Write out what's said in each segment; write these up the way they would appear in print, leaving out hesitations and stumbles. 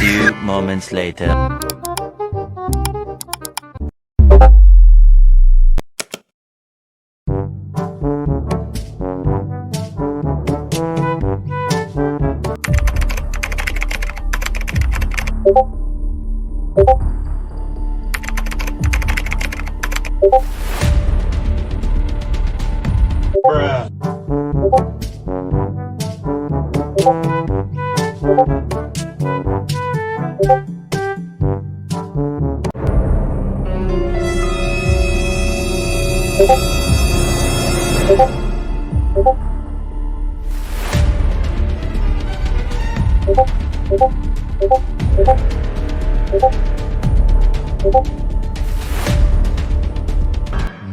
few moments later.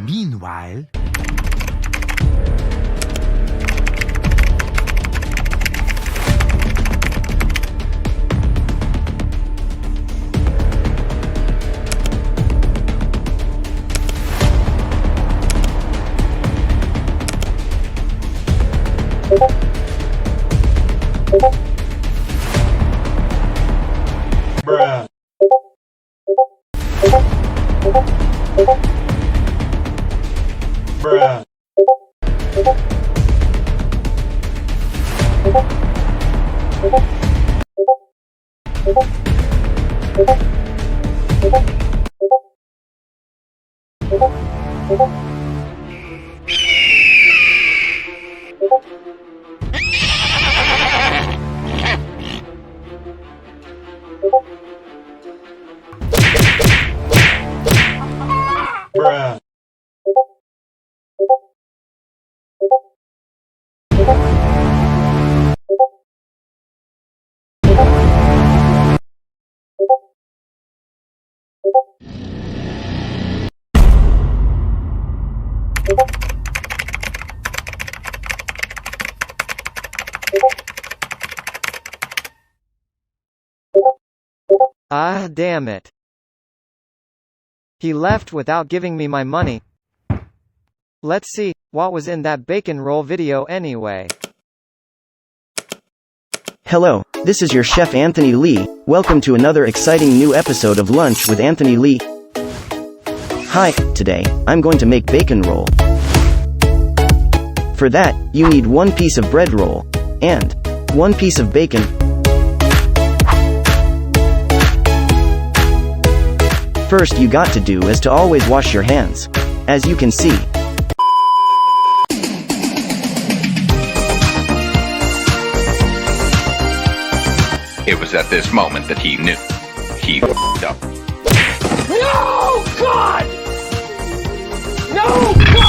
Meanwhile, ah, damn it. He left without giving me my money. Let's see, what was in that bacon roll video anyway? Hello, this is your chef Anthony Lee. Welcome to another exciting new episode of Lunch with Anthony Lee. Hi, today, I'm going to make bacon roll. For that, you need 1 piece of bread roll, and 1 piece of bacon. First you got to do is to always wash your hands. As you can see. It was at this moment that he knew. He f***ed up. No, God! No, God!